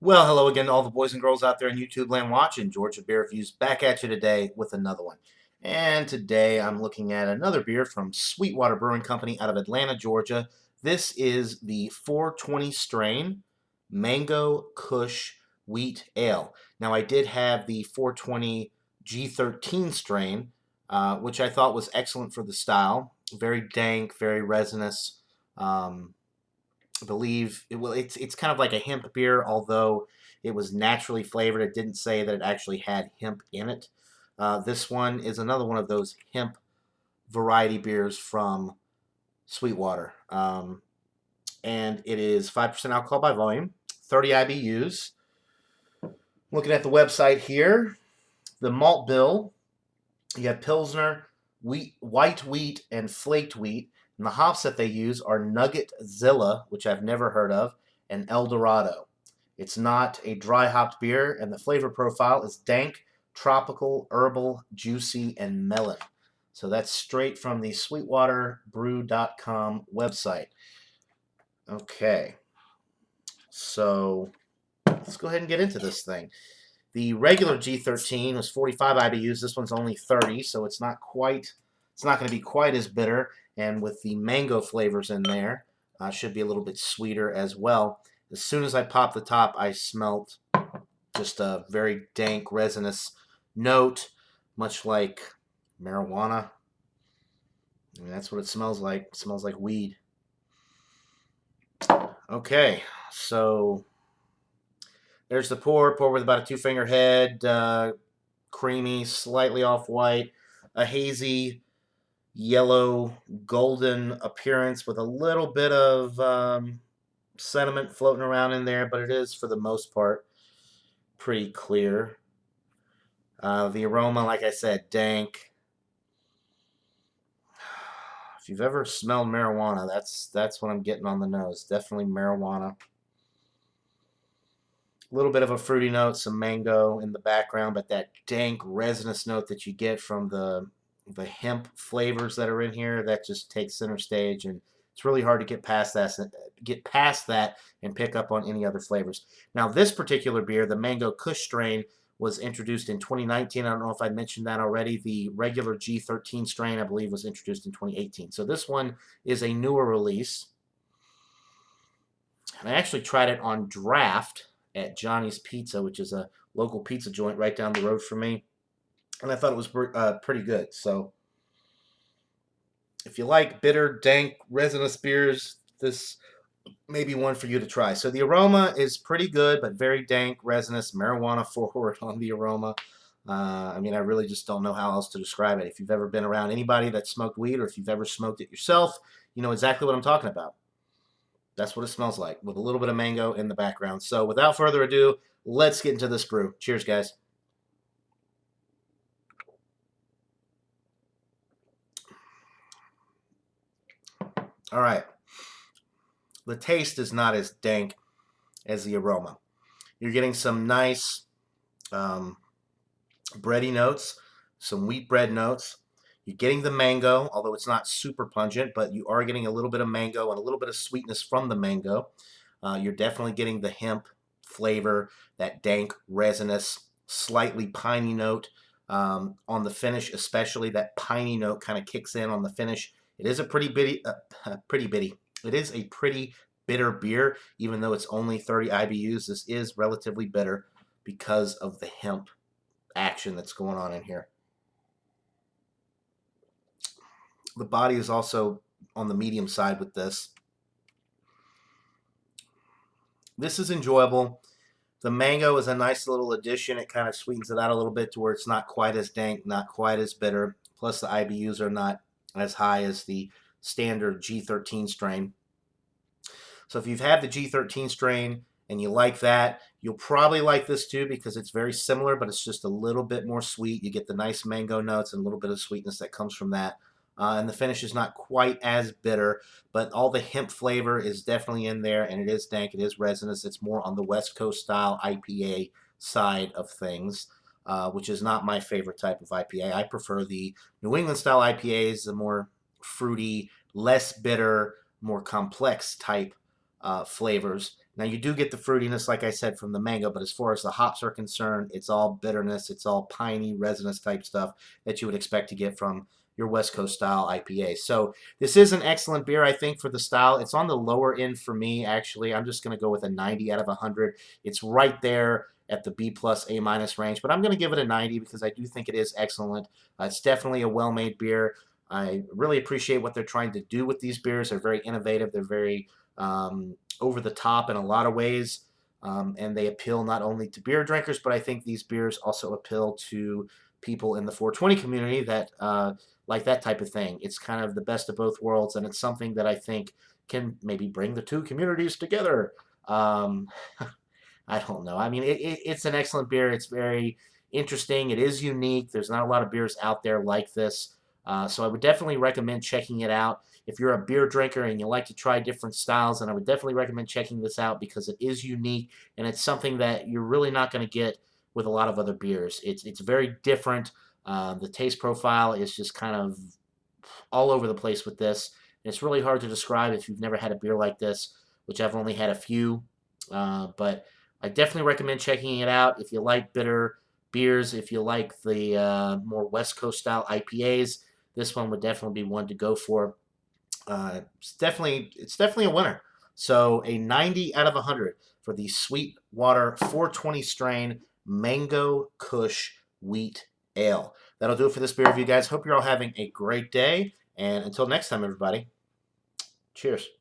Well, hello again to all the boys and girls out there in YouTube land watching. Georgia Beer Reviews back at you today with another one. And today I'm looking at another beer from Sweetwater Brewing Company out of Atlanta, Georgia. This is the 420 strain Mango Kush Wheat Ale. Now, I did have the 420 G13 strain, which I thought was excellent for the style. Very dank, very resinous. Believe it's kind of like a hemp beer, although it was naturally flavored. It didn't say that it actually had hemp in it. This one is another one of those hemp variety beers from Sweetwater, and it is 5% alcohol by volume, 30 IBUs. Looking at the website here, the malt bill, you have Pilsner, wheat, white wheat, and flaked wheat. And the hops that they use are Nugget Zilla, which I've never heard of, and El Dorado. It's not a dry hopped beer, and the flavor profile is dank, tropical, herbal, juicy, and melon. So that's straight from the SweetwaterBrew.com website. Okay, so let's go ahead and get into this thing. The regular G13 was 45 IBUs. This one's only 30, so it's not going to be quite as bitter. And with the mango flavors in there, should be a little bit sweeter as well. As soon as I popped the top, I smelt just a very dank, resinous note, much like marijuana. I mean, that's what it smells like. It smells like weed. Okay, so there's the pour. Pour with about a two-finger head. Creamy, slightly off-white. A hazy yellow golden appearance with a little bit of sediment floating around in there, but it is, for the most part, pretty clear. The aroma, like I said, dank. If you've ever smelled marijuana, that's what I'm getting on the nose. Definitely marijuana. A little bit of a fruity note, some mango in the background, but that dank resinous note that you get from the hemp flavors that are in here, that just takes center stage, and it's really hard to get past that and pick up on any other flavors. Now, this particular beer, the Mango Kush strain, was introduced in 2019. I don't know if I mentioned that already. The regular G13 strain, I believe, was introduced in 2018. So this one is a newer release. And I actually tried it on draft at Johnny's Pizza, which is a local pizza joint right down the road from me. And I thought it was pretty good. So if you like bitter, dank, resinous beers, this may be one for you to try. So the aroma is pretty good, but very dank, resinous, marijuana forward on the aroma. I mean, I really just don't know how else to describe it. If you've ever been around anybody that smoked weed, or if you've ever smoked it yourself, you know exactly what I'm talking about. That's what it smells like, with a little bit of mango in the background. So without further ado, let's get into this brew. Cheers, guys. All right. The taste is not as dank as the aroma. You're getting some nice bready notes, some wheat bread notes. You're getting the mango, although it's not super pungent, but you are getting a little bit of mango and a little bit of sweetness from the mango. You're definitely getting the hemp flavor, that dank, resinous, slightly piney note on the finish, especially that piney note kind of kicks in on the finish. It is a pretty bitty. It is a pretty bitter beer, even though it's only 30 IBUs. This is relatively bitter because of the hemp action that's going on in here. The body is also on the medium side with this. This is enjoyable. The mango is a nice little addition. It kind of sweetens it out a little bit to where it's not quite as dank, not quite as bitter. Plus, the IBUs are not as high as the standard G13 strain. So if you've had the G13 strain and you like that, you'll probably like this too, because it's very similar, but it's just a little bit more sweet. You get the nice mango notes and a little bit of sweetness that comes from that. And the finish is not quite as bitter, but all the hemp flavor is definitely in there, and it is dank, it is resinous. It's more on the West Coast style IPA side of things, which is not my favorite type of IPA. I prefer the New England style IPAs, the more fruity, less bitter, more complex type flavors. Now you do get the fruitiness, like I said, from the mango, but as far as the hops are concerned, it's all bitterness, it's all piney, resinous type stuff that you would expect to get from your West Coast style IPA. So this is an excellent beer, I think, for the style. It's on the lower end for me, actually. I'm just going to go with a 90 out of 100. It's right there at the B plus, A minus range, but I'm going to give it a 90 because I do think it is excellent. It's definitely a well-made beer. I really appreciate what they're trying to do with these beers. They're very innovative. They're very over the top in a lot of ways. And they appeal not only to beer drinkers, but I think these beers also appeal to people in the 420 community that like that type of thing. It's kind of the best of both worlds, and it's something that I think can maybe bring the two communities together. Um, I don't know. I mean, it's an excellent beer. It's very interesting. It is unique. There's not a lot of beers out there like this. So I would definitely recommend checking it out. If you're a beer drinker and you like to try different styles, then I would definitely recommend checking this out because it is unique and it's something that you're really not going to get with a lot of other beers. It's very different. The taste profile is just kind of all over the place with this. And it's really hard to describe if you've never had a beer like this, which I've only had a few. But I definitely recommend checking it out if you like bitter beers, if you like the more West Coast style IPAs. This one would definitely be one to go for. It's definitely a winner. So a 90 out of 100 for the Sweetwater 420 strain Mango Kush Wheat Ale. That'll do it for this beer review, guys. Hope you're all having a great day. And until next time, everybody, cheers.